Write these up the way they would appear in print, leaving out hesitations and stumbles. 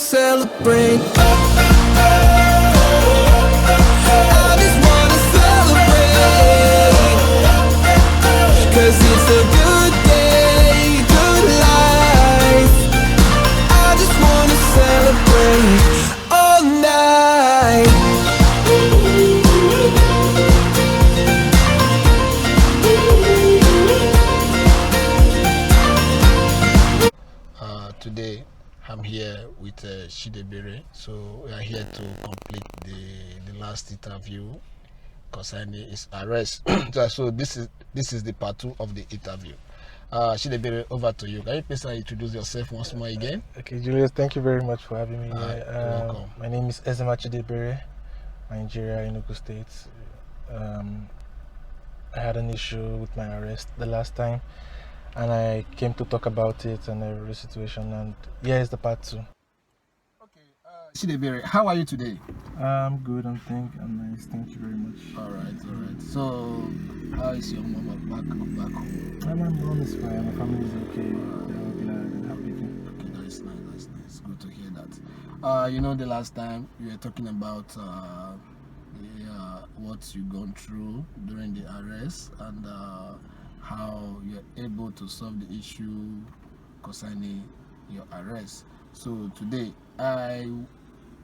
celebrate. I just wanna celebrate, 'cause it's a good day, good life. I just wanna celebrate all night. Today I'm here with Chidiebere, so we are here to complete the last interview concerning his arrest. So this is the part 2 of the interview. Chidiebere, over to you. Can you please introduce yourself once more again? Okay, Julius, thank you very much for having me here. You're welcome. My name is Ezema Chidiebere, Nigeria, Enugu State. I had an issue with my arrest the last time, and I came to talk about it and the situation, and here's the part 2. Okay, Chidiebere, how are you today? I'm good, I'm nice, thank you very much. All right. So, how is your mama back home? My mom is fine, my family is okay, they're all glad and happy. Okay, that's nice. Good to hear that. The last time you were talking about what you gone through during the arrest and how you're able to solve the issue concerning your arrest. So today I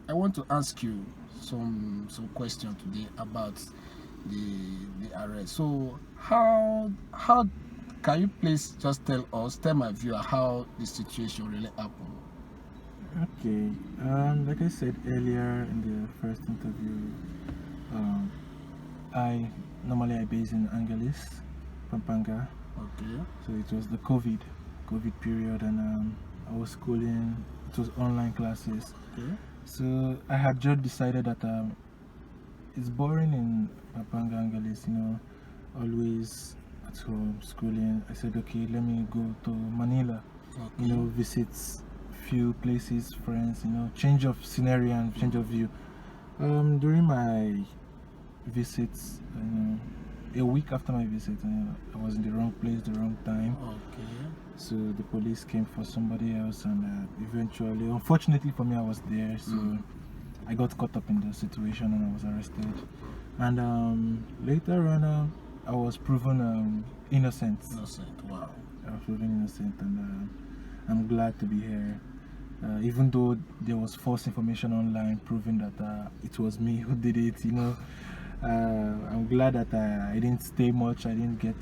want to ask you some question today about the arrest. So how can you please just tell my viewer how the situation really happened? Okay, like I said earlier in the first interview, I base in Angeles, Pampanga. Okay. So it was the COVID period, and I was schooling. It was online classes. Okay. So I had just decided that it's boring in Pampanga, Angeles, always at home schooling. I said, okay, let me go to Manila, Okay. visit few places, friends, change of scenery and change of view. During my visits, a week after my visit, I was in the wrong place, the wrong time. Okay. So the police came for somebody else, and eventually, unfortunately for me, I was there. So I got caught up in the situation and I was arrested. And later on, I was proven innocent. Innocent. Wow. I was proven innocent, and I'm glad to be here. Even though there was false information online proving that it was me who did it, I'm glad that I didn't stay much. I didn't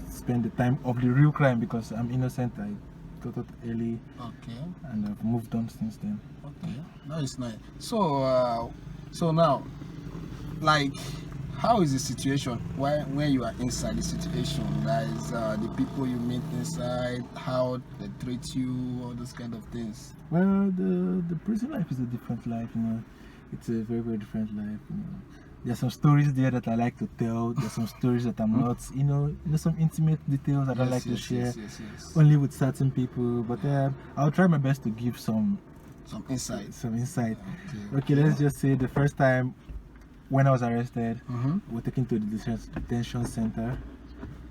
spend the time of the real crime because I'm innocent. I got it early. Okay. And I've moved on since then. Okay, that is nice. So now, like, how is the situation when you are inside the situation? That is the people you meet inside, how they treat you, all those kind of things. Well, the prison life is a different life, It's a very, very different life, There's some stories there that I like to tell. There's some stories that I'm not, some intimate details that I like to share only with certain people. But I'll try my best to give some insight. Okay, let's just say the first time when I was arrested, we were taken to the detention center.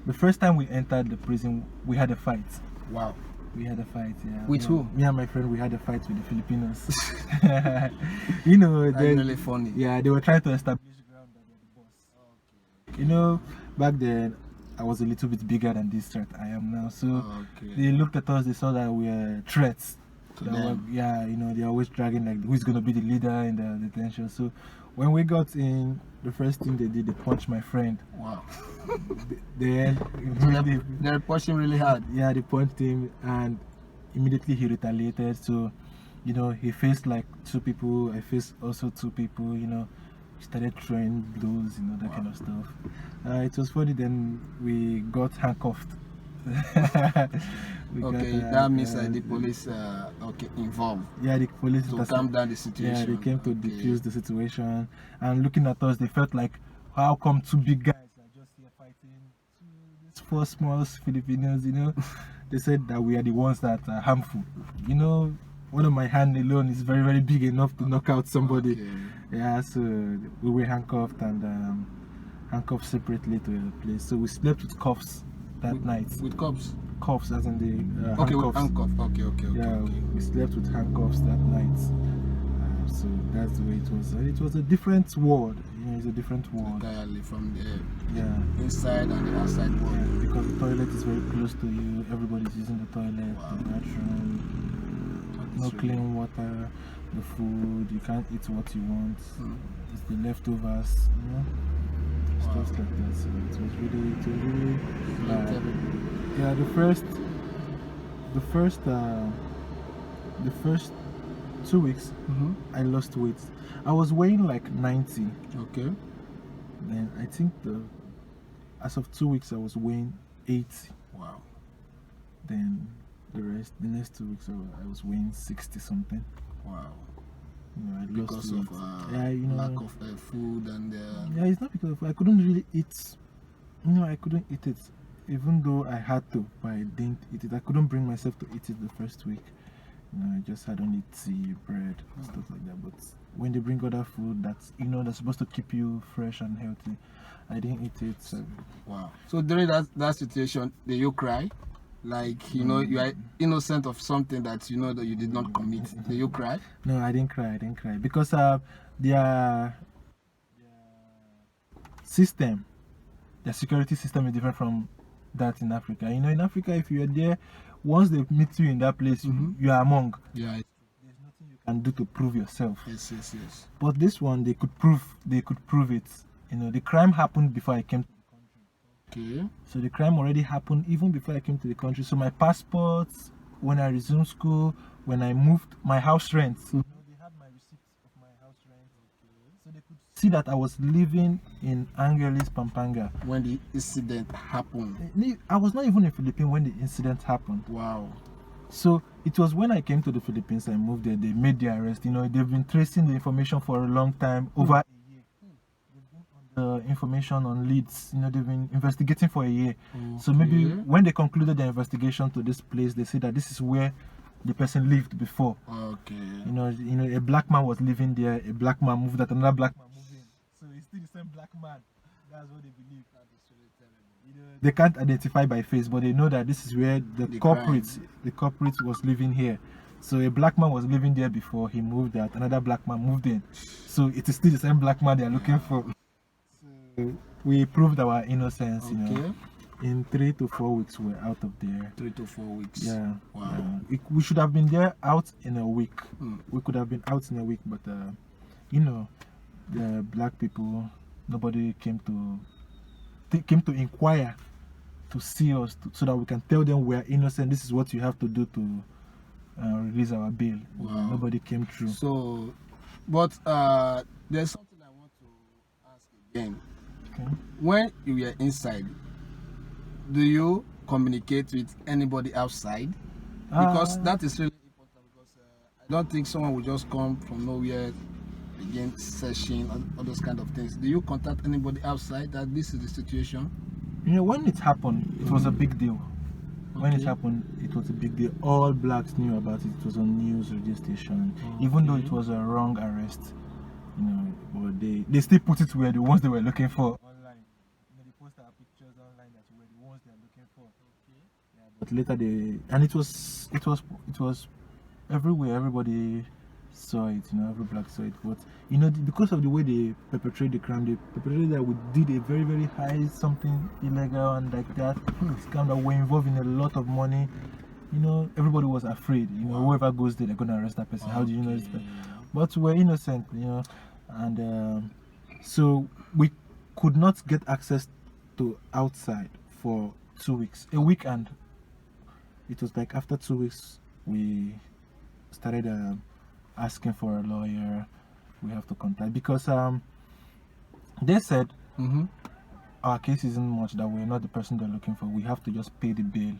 The first time we entered the prison, we had a fight. Wow. We had a fight, yeah. With who? Me and my friend, we had a fight with the Filipinos. That's really funny. Yeah, they were trying to establish ground that they're the boss. Okay. Back then, I was a little bit bigger than this threat I am now. So they looked at us, they saw that we were threats. They're always dragging like who's going to be the leader in the detention. So when we got in, the first thing they did, they punched my friend. Wow. Then they're pushing really hard. Yeah, they punched him, and immediately he retaliated. So, he faced like 2 people. I faced also 2 people. He started throwing blows, that kind of stuff. It was funny. Then we got handcuffed. That means the police involved. Yeah, the police to calm down the situation. Yeah, they came to defuse the situation, and looking at us, they felt like, how come 2 big guys are just here fighting these 4 small Filipinos? They said that we are the ones that are harmful. One of my hand alone is very, very big enough to knock out somebody. Okay. Yeah, so we were handcuffed and handcuffed separately to a place. So we slept with cuffs that night. With cuffs? cuffs, as in the Okay, with handcuffs. handcuff. Okay. Yeah, we slept with handcuffs that night. So that's the way it was. It was a different world. It's a different world. Entirely from the Yeah. inside and the outside world. Yeah, because the toilet is very close to you. Everybody's using the toilet, the bathroom. No clean water, the food. You can't eat what you want. It's the leftovers. Stuff like that. So it was really bad. Yeah, the first 2 weeks, I lost weight. I was weighing like 90. Okay. Then I think as of 2 weeks, I was weighing 80. Wow. Then the next 2 weeks, I was weighing 60 something. Wow. I because lost of weight. lack of food and yeah, it's not because of I couldn't really eat. I couldn't eat it, even though I had to, but I didn't eat it. I couldn't bring myself to eat it the first week. I just had only tea, bread, stuff like that. But when they bring other food that's that's supposed to keep you fresh and healthy, I didn't eat it. So. Wow. So during that situation, did you cry? Like you are innocent of something that that you did not commit. Did you cry? No, I didn't cry. Because their system, their security system is different from that in Africa. In Africa, if you are there, once they meet you in that place, you are among. Yeah. There's nothing you can do to prove yourself. Yes. But this one, they could prove it. The crime happened before I came to the country. Okay. So the crime already happened even before I came to the country. So my passports, when I resumed school, when I moved, my house rent. They had my receipts of my house rent. So they could see that I was living in Angeles, Pampanga. When the incident happened. I was not even in Philippines when the incident happened. Wow. So it was when I came to the Philippines, I moved there, they made the arrest. They've been tracing the information for a long time, over a year. They've been on the information on leads. They've been investigating for a year. Okay. So maybe when they concluded the investigation to this place, they said that this is where the person lived before. Okay. A black man was living there. A black man moved out. Another black man moved in. So it's still the same black man. That's what they believe. They can't identify by face, but they know that this is where the culprit was living here. So a black man was living there before he moved out. Another black man moved in. So it is still the same black man they are looking for. So we proved our innocence. Okay. In 3 to 4 weeks, we're out of there. 3 to 4 weeks. Yeah. Wow. We should have been there out in a week. We could have been out in a week, but the black people, nobody came to inquire to see us, so that we can tell them we are innocent. This is what you have to do to release our bail. Wow. Nobody came through. So, but there's something I want to ask again. Okay. When you were inside, do you communicate with anybody outside? Because that is really important. Because I don't think someone will just come from nowhere, begin searching, all those kind of things. Do you contact anybody outside that this is the situation? When it happened, it was a big deal. When it Okay. happened, it was a big deal. All blacks knew about it. It was on news, radio station. Even though it was a wrong arrest, but they still put it where the ones they were looking for. Online, they post our pictures online that were the ones they are looking for. Yeah, but later it was everywhere. Everybody saw it. Every black saw it. But because of the way they perpetrate the crime, they perpetrated that we did a very, very high something illegal and like that. Scam that were involved in a lot of money. Everybody was afraid. Whoever goes there, they're gonna arrest that person. How do you know this? But we're innocent. And so we could not get access to outside for 2 weeks. A week, and it was like after 2 weeks we started asking for a lawyer. We have to contact, because they said our case isn't much, that we're not the person they're looking for. We have to just pay the bill.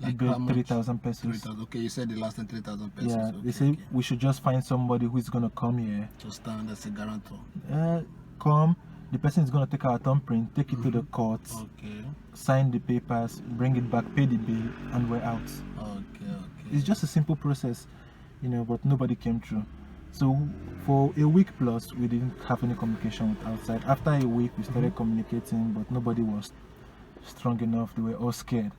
Like the how bill, much? 3,000 pesos. 3,000. Okay, you said the last time 3,000 pesos. Yeah, Okay, they say we should just find somebody who is gonna come here. to stand as a guarantor. Come, the person is gonna take our thumbprint, take it to the courts, Okay. sign the papers, bring it back, pay the bill, and we're out. Okay. It's just a simple process, but nobody came through. So for a week plus, we didn't have any communication with outside. After a week, we started communicating, but nobody was strong enough. They were all scared.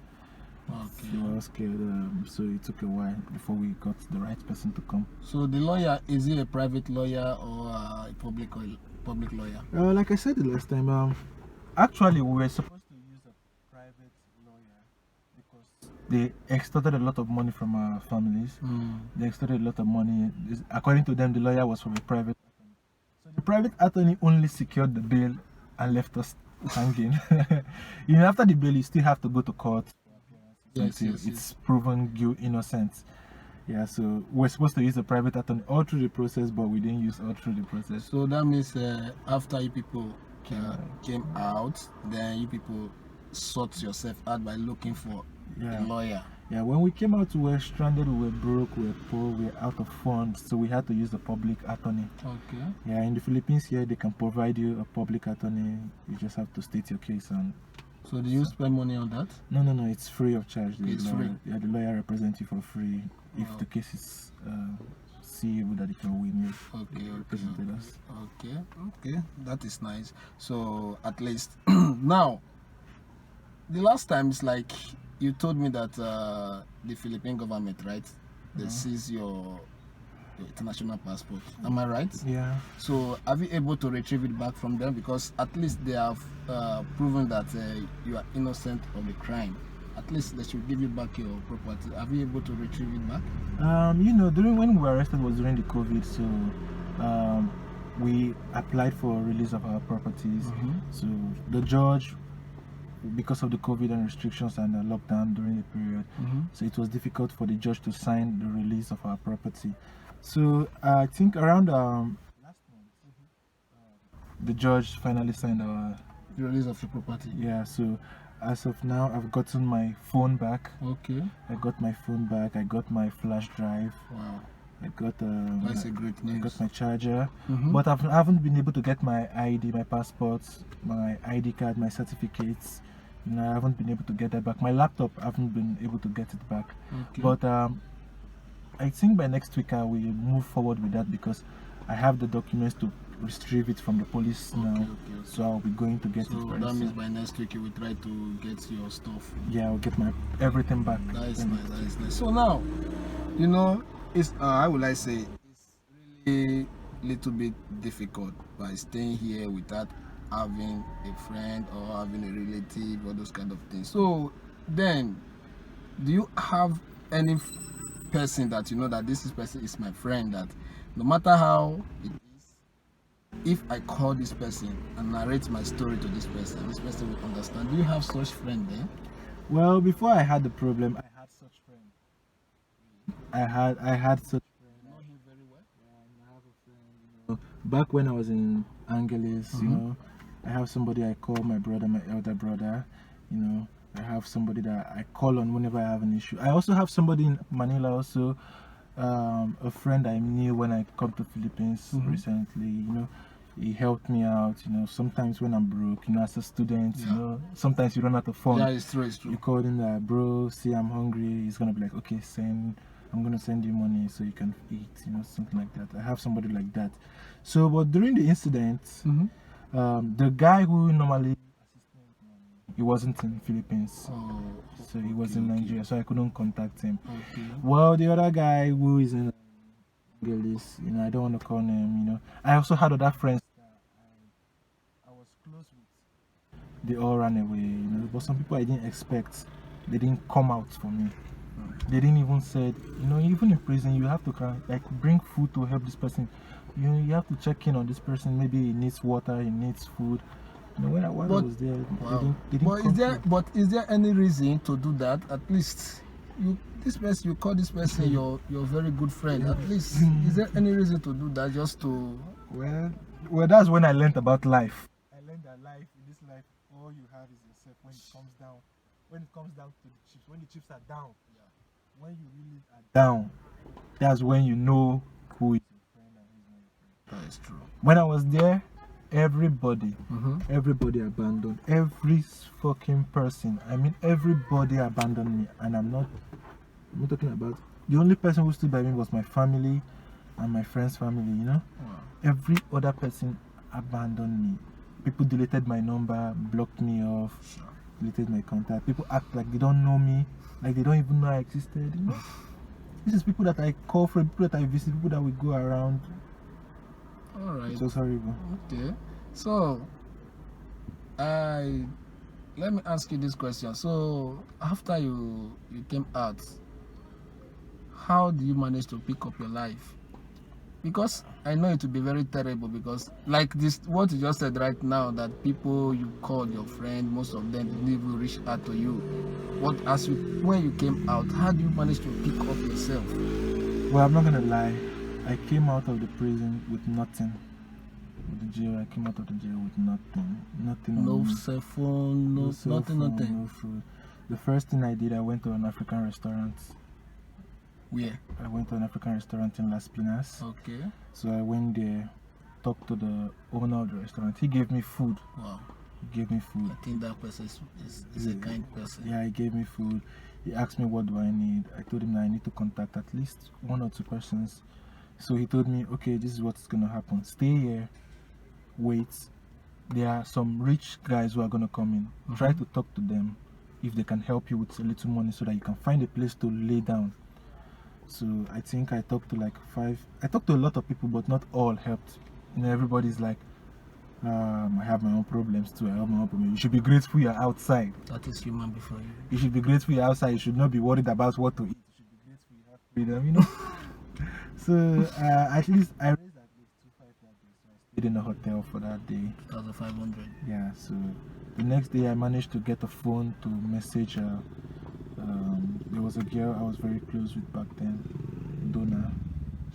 Okay. We were all scared, so it took a while before we got the right person to come. So the lawyer, is he a private lawyer or a public lawyer? Like I said the last time, actually we were supposed to use a private lawyer because they extorted a lot of money from our families. They extorted a lot of money. According to them, the lawyer was from a private attorney. So the private attorney only secured the bail and left us hanging. After the bail, you still have to go to court until it's proven innocent. Yeah, so we're supposed to use a private attorney all through the process, but we didn't use all through the process. So that means after you people came out, then you people sought yourself out by looking for a lawyer. Yeah, when we came out, we were stranded, we were broke, we were poor, we were out of funds, so we had to use the public attorney. Okay. Yeah, in the Philippines here, they can provide you a public attorney. You just have to state your case. And so do you spend money on that? No, it's free of charge. It's free. Yeah, the lawyer represents you for free if the case is seeable that it can win. Okay, that is nice. So at least now, the last time it's like you told me that the Philippine government, right? They seize your international passport. Am I right? Yeah. So are you able to retrieve it back from them? Because at least they have proven that you are innocent of the crime. At least they should give you back your property. Are you able to retrieve it back? During when we were arrested was during the COVID, so we applied for release of our properties. So the judge, because of the COVID and restrictions and the lockdown during the period, so it was difficult for the judge to sign the release of our property. So I think around last month, the judge finally signed our release of your property. Yeah. So as of now, I've gotten my phone back. Okay. I got my phone back. I got my flash drive. Wow. I got that's a great news. I got my charger, but I haven't been able to get my ID, my passport, my ID card, my certificates. I haven't been able to get that back. My laptop, I haven't been able to get it back. Okay. But I think by next week I will move forward with that because I have the documents to retrieve it from the police now. Okay. So I'll be going to get it. So that means by next week you will try to get your stuff. Yeah, I'll get my everything back. That is nice. That is nice. So now, it's how will I say? It's really little bit difficult by staying here without having a friend or having a relative or those kind of things. So then, do you have any person that you know that this person is my friend, that no matter how it is, if I call this person and narrate my story to this person will understand? Do you have such friend there? Well, before I had the problem, I had such friend. I had such friend. You know him very well? Yeah, I have a friend. Back when I was in Angeles, I have somebody I call my brother, my elder brother. I have somebody that I call on whenever I have an issue. I also have somebody in Manila also, a friend I knew when I come to Philippines recently. He helped me out. Sometimes when I'm broke, as a student, sometimes you run out of funds. Yeah, it's true. You call him that, bro, see I'm hungry. He's gonna be like, okay, I'm gonna send you money so you can eat, something like that. I have somebody like that. So, but during the incident, the guy who normally assisted me, he wasn't in Philippines, so he was in Nigeria, so I couldn't contact him. Well, the other guy who is in Angeles, I don't want to call him. I also had other friends that I was close with. They all ran away, but some people I didn't expect, they didn't come out for me. They didn't even say, even in prison, you have to bring food to help this person. You have to check in on this person. Maybe he needs water, he needs food. When I was there, they didn't is there any reason to do that? At least you call this person your very good friend. At least is there any reason to do that? Just to well, that's when I learned about life. I learned that in this life, all you have is yourself. When it comes down to the chips, when the chips are down, when you really are down, that's when you know who is your friend and who is not your friend. That is true. When I was there, everybody abandoned. Every fucking person. I mean, everybody abandoned me. And I'm not talking about, the only person who stood by me was my family and my friend's family, Wow. Every other person abandoned me. People deleted my number, blocked me off. deleted my contact. People act like they don't know me, like they don't even know I existed. You know, this is people that I call friends, people that I visit, people that we go around. All right. It was horrible. Okay. So, let me ask you this question. So, after you came out, how do you manage to pick up your life? Because I know it will be very terrible, because like this, what you just said right now, that people you called your friend, most of them didn't even reach out to you. When you came out, how do you manage to pick up yourself? Well, I'm not gonna lie. I came out of the prison with nothing. With the jail, I came out of the jail with nothing. Nothing. No on me. cell phone, no cell nothing, phone, nothing. No food. The first thing I did, I went to an African restaurant. Where? I went to an African restaurant in Las Pinas. Okay. So I went there, talked to the owner of the restaurant. He gave me food. Wow. He gave me food. I think that person is a kind person. Yeah, he gave me food. He asked me what do I need. I told him that I need to contact at least 1 or 2 persons. So he told me, okay, this is what's gonna happen. Stay here, wait. There are some rich guys who are gonna come in. Try to talk to them if they can help you with a little money so that you can find a place to lay down. So I think I talked to like 5. I talked to a lot of people, but not all helped. You know, everybody's like, I have my own problems too. I have my own problems. You should be grateful you're outside. That is human before you. You should be grateful you're outside. You should not be worried about what to eat. You should be grateful you have freedom, you know. So at least I raised at least 2,500 that day. So I stayed in a hotel for that day. 2,500. Yeah. So the next day I managed to get a phone to message. There was a girl I was very close with back then, Donna.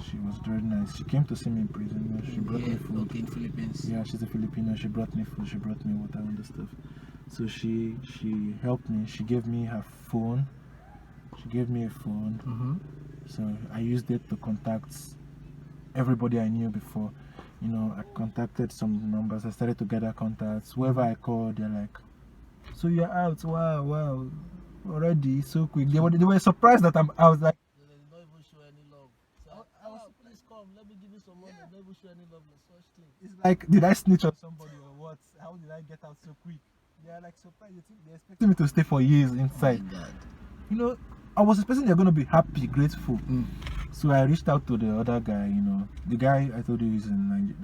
She was very nice. She came to see me in prison. You know, she brought me food. Okay, in Philippines. Yeah, she's a Filipino. She brought me food. She brought me water and the stuff. So she helped me. She gave me her phone. She gave me a phone. So I used it to contact everybody I knew before. You know, I contacted some numbers. I started to gather contacts. Whoever I called, they're like, "So you're out? Wow, already so quick." They were surprised that I was like, They did not even show any love. So please come, let me give you some money. They don't show any love, such thing. it's like, did I snitch on somebody or what? How did I get out so quick? They are like surprised. They think they're expecting me to stay for years inside. Oh my God. You know, I was expecting they're gonna be happy, grateful. So I reached out to the other guy. You know, the guy I told you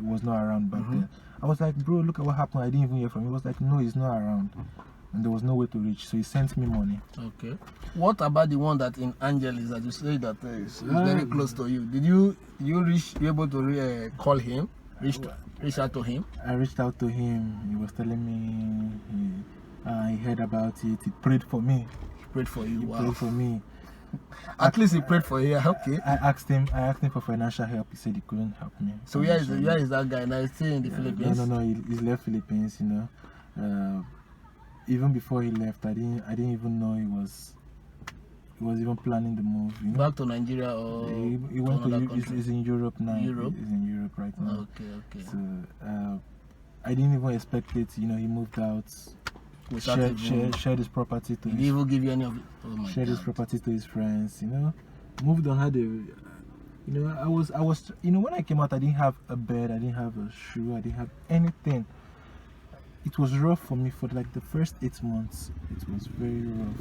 was not around back then. I was like, bro, look at what happened. I didn't even hear from him. He was like, no, he's not around. And there was no way to reach, so he sent me money. Okay. What about the one that in Angeles that you say that is very close to you? Did you be able to call him? Reach out to him? I reached out to him. He was telling me he heard about it. He prayed for me. He prayed for you. He Wow. prayed for me. At least he prayed for you. Okay. I asked him for financial help. He said he couldn't help me. So where is that guy now? He's still in the Philippines? No. He's left Philippines. You know. Even before he left, I didn't even know he was even planning the move. You know? Back to Nigeria or he went to another country? he's in Europe now. Europe? He's in Europe right now. Okay. So I didn't even expect it. You know, he moved out. Shared his property to Did he even give you any of it? Oh my shared his God. property to his friends. You know, moved on. Had a, you know, I was, you know, when I came out, I didn't have a bed. I didn't have a shoe. I didn't have anything. It was rough for me for like the first 8 months. It was very rough.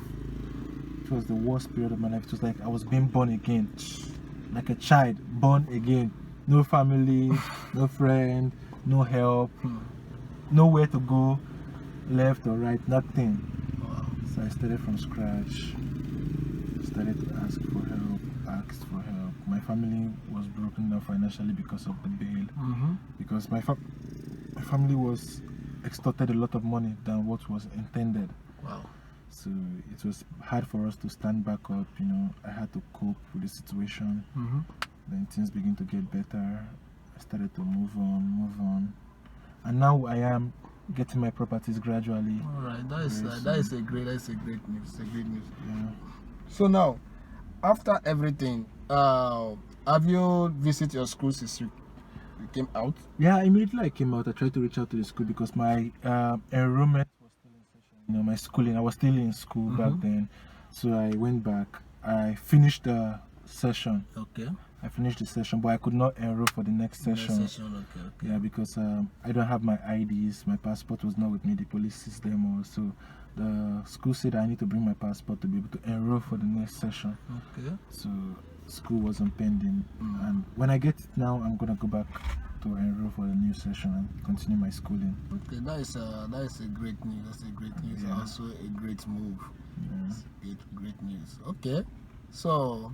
It was the worst period of my life. It was like I was being born again, like a child born again. No family, no friend, no help, nowhere to go, left or right, nothing. Wow. So I started from scratch. Started to asked for help. My family was broken down financially because of the bail. Because my family was extorted a lot of money than what was intended. Wow. So it was hard for us to stand back up. You know, I had to cope with the situation. Then things begin to get better. I started to move on, and now I am getting my properties gradually. All right, that is a great news. Yeah. So now, after everything, have you visited your school since you came out? Yeah, immediately I came out, I tried to reach out to the school because my enrollment was still in session. You know, my schooling, I was still in school back then. So I went back. I finished the session. Okay. I finished the session, but I could not enroll for the next session. Okay. Yeah, because I don't have my IDs. My passport was not with me. The police seized them all. So the school said I need to bring my passport to be able to enroll for the next session. Okay. So school wasn't pending. And when I get it now, I'm gonna go back to enroll for the new session and continue my schooling. Okay, that is a great news. That's a great news. Yeah. Also a great move. Yeah. It's great news. Okay, so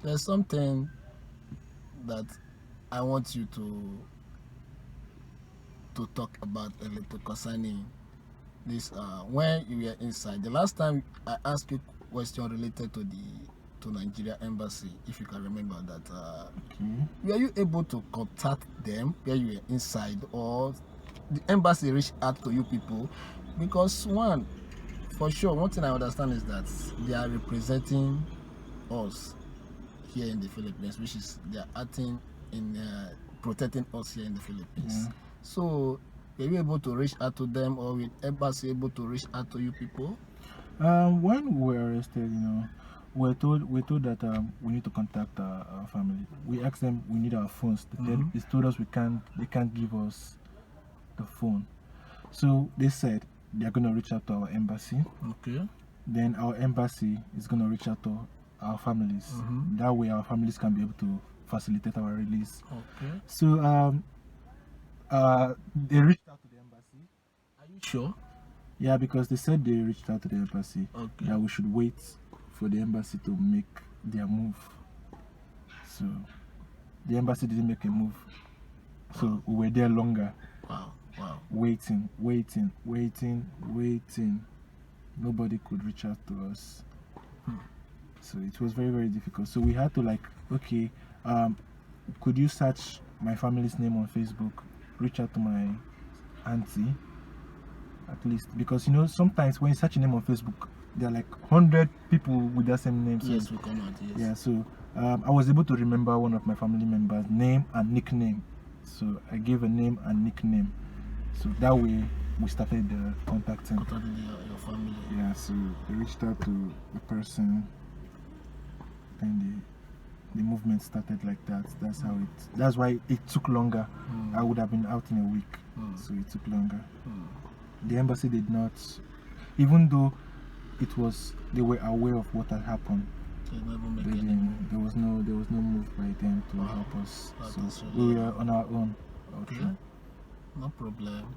there's something that I want you to talk about a little concerning this. When you were inside, the last time I asked you a question related to Nigeria embassy, if you can remember that. Okay. Were you able to contact them where you were inside, or the embassy reached out to you people? Because one thing I understand is that they are representing us here in the Philippines, which is they are acting in protecting us here in the Philippines. Yeah. So were you able to reach out to them, or were embassy able to reach out to you people? When we were arrested, we're told that we need to contact our family. We asked them we need our phones. They told us they can't give us the phone. So they said they are gonna reach out to our embassy. Okay. Then our embassy is gonna reach out to our families. That way our families can be able to facilitate our release. Okay. So they reached out to the embassy. Are you sure? Yeah, because they said they reached out to the embassy. Okay. That we should wait for the embassy to make their move. So the embassy didn't make a move. So we were there longer. Wow. Waiting. Nobody could reach out to us. So it was very, very difficult. So we had to okay, could you search my family's name on Facebook? Reach out to my auntie, at least, because sometimes when you search a name on Facebook, there are 100 people with that same name. So, Yes, we come out. Yes. yeah. So I was able to remember one of my family members' name and nickname. So I gave a name and nickname. So that way we started contacting. Contacting your family. Yeah. So they reached out to the person, and the movement started like that. That's why it took longer. I would have been out in a week. So it took longer. The embassy did not, even though they were aware of what had happened. There was no move by them to help us. So we were on our own. Okay. No problem.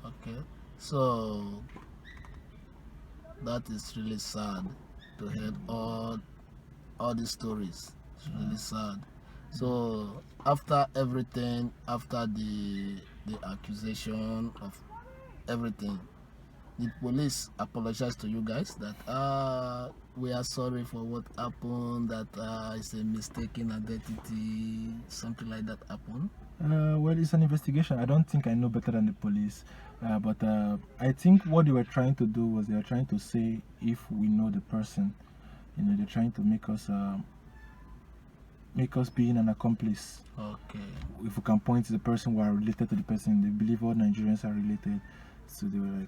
Okay. So that is really sad to hear all these stories. It's really sad. So after everything, after the accusation of everything, the police apologized to you guys that we are sorry for what happened, that it's a mistaken identity, something like that happened? Well, it's an investigation. I don't think I know better than the police, but I think what they were trying to do was they were trying to say if we know the person. They're trying to make us being an accomplice. Okay. If we can point to the person, we are related to the person. They believe all Nigerians are related. So they were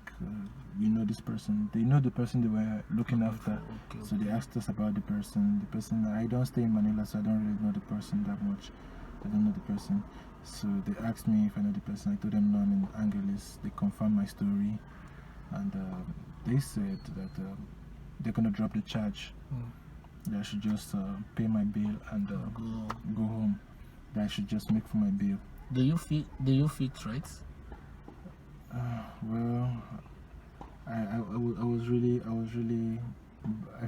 we know this person. They know the person they were looking after. Okay. So they asked us about the person. The person, I don't stay in Manila, so I don't really know the person that much. I don't know the person. So they asked me if I know the person. I told them no, I'm in Angeles. They confirmed my story. And they said that they're going to drop the charge. That I should just pay my bill and go home. That I should just make for my bill. Do you feel threats? Well, I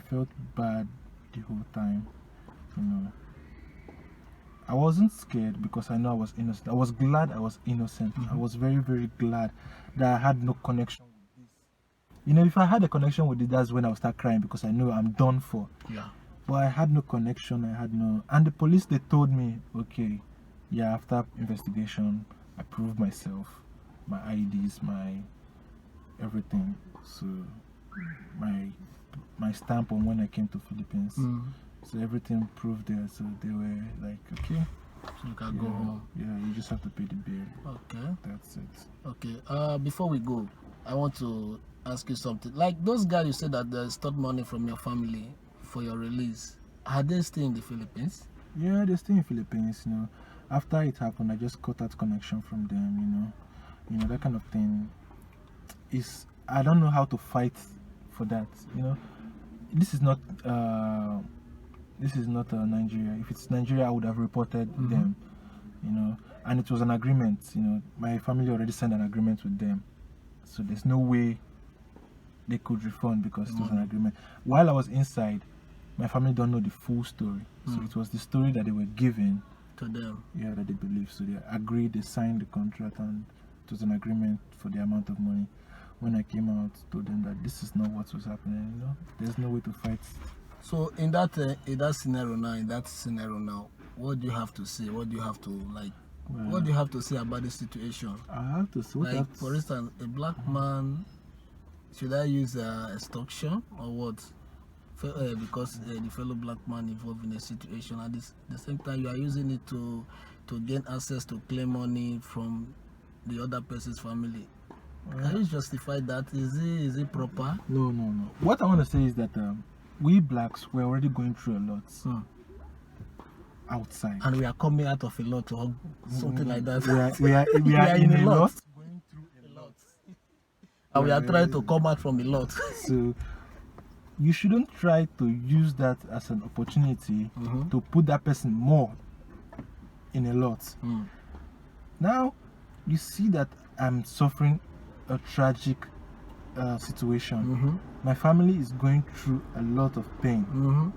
felt bad the whole time. I wasn't scared because I know I was innocent. I was glad I was innocent. I was very, very glad that I had no connection with this. If I had a connection with it, that's when I would start crying because I know I'm done for. Yeah. But I had no connection. And the police, they told me, okay, yeah, after investigation, I proved myself, my IDs, my everything. So my stamp on when I came to Philippines. So everything proved there. So they were like, okay, so you can go home. Yeah, you just have to pay the bill. Okay. That's it. Okay. Before we go, I want to ask you something. Like those guys you said that they stole money from your family for your release. Are they still in the Philippines? Yeah, they're still in Philippines, you know. After it happened, I just cut out connection from them, you know. You know, that kind of thing is, I don't know how to fight for that, you know. This is not Nigeria. If it's Nigeria, I would have reported them, you know. And it was an agreement, you know. My family already signed an agreement with them, so there's no way they could refund because it was an agreement. While I was inside, my family don't know the full story, so it was the story that they were given To them. yeah, that they believe. So they agreed, they signed the contract, and it was an agreement for the amount of money. When I came out, told them that this is not what was happening, you know. There's no way to fight. So in that scenario now, what do you have to say? What do you have to like? What do you have to say about the situation? I have to say, Like, for instance, a black man, should I use extortion or what? Because the fellow black man involved in a situation, at the same time you are using it to gain access to claim money from the other person's family. Can you justify that? Is it proper? No. What I want to say is that we blacks were already going through a lot outside. And we are coming out of a lot or something like that. We are in a lot. Going through a lot. And we are trying to come out from a lot. So you shouldn't try to use that as an opportunity to put that person more in a lot. Now you see that I'm suffering a tragic situation. My family is going through a lot of pain,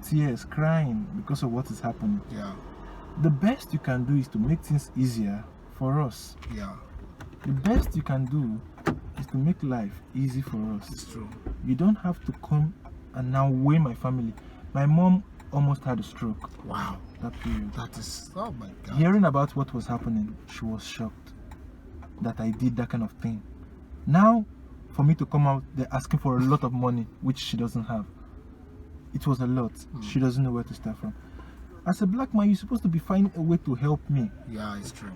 tears, crying because of what is happening. Yeah. The best you can do is to make things easier for us. Yeah. The best you can do is to make life easy for us. It's true. You don't have to come and now weigh my family. My mom almost had a stroke. Wow. That period. That is, oh my God. Hearing about what was happening, she was shocked that I did that kind of thing. Now, for me to come out, they're asking for a lot of money, which she doesn't have. It was a lot. She doesn't know where to start from. As a black man, you're supposed to be finding a way to help me. Yeah, it's true.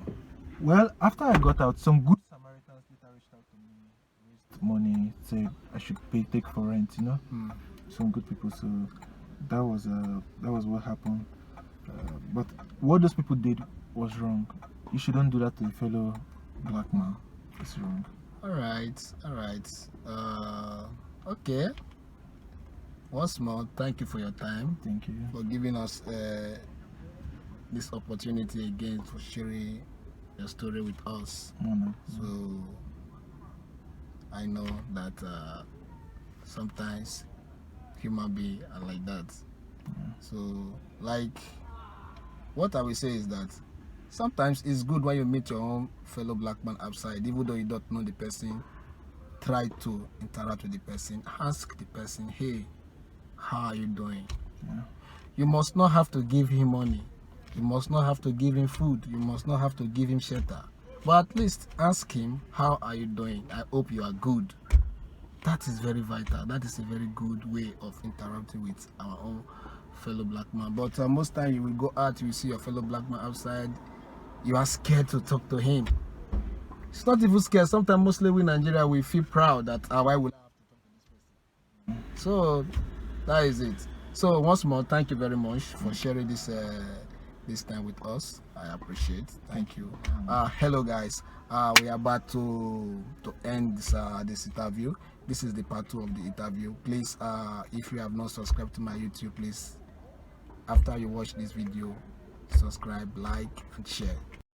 Well, after I got out, some good Samaritans later reached out to me, raised money, said I should take for rent, you know. Some good people. So that was what happened. But what those people did was wrong. You shouldn't do that to a fellow black man. It's wrong. All right. Okay. Once more, thank you for your time. Thank you. For giving us this opportunity again for sharing your story with us. So I know that sometimes human beings are like that. So, like, what I will say is that sometimes it's good when you meet your own fellow black man outside, even though you don't know the person. Try to interact with the person. Ask the person, hey, how are you doing? You must not have to give him money. You must not have to give him food. You must not have to give him shelter. But at least ask him, how are you doing? I hope you are good. That is very vital. That is a very good way of interacting with our own fellow black man. But most time you will go out, you see your fellow black man outside, you are scared to talk to him. It's not even scared. Sometimes, mostly in Nigeria, we feel proud that why would I have to talk to this person? So that is it. So once more, thank you very much for sharing this this time with us. I appreciate. Thank you. Hello guys. We are about to end this interview. This is the part 2 of the interview. Please, if you have not subscribed to my YouTube, please, after you watch this video, subscribe, like, and share.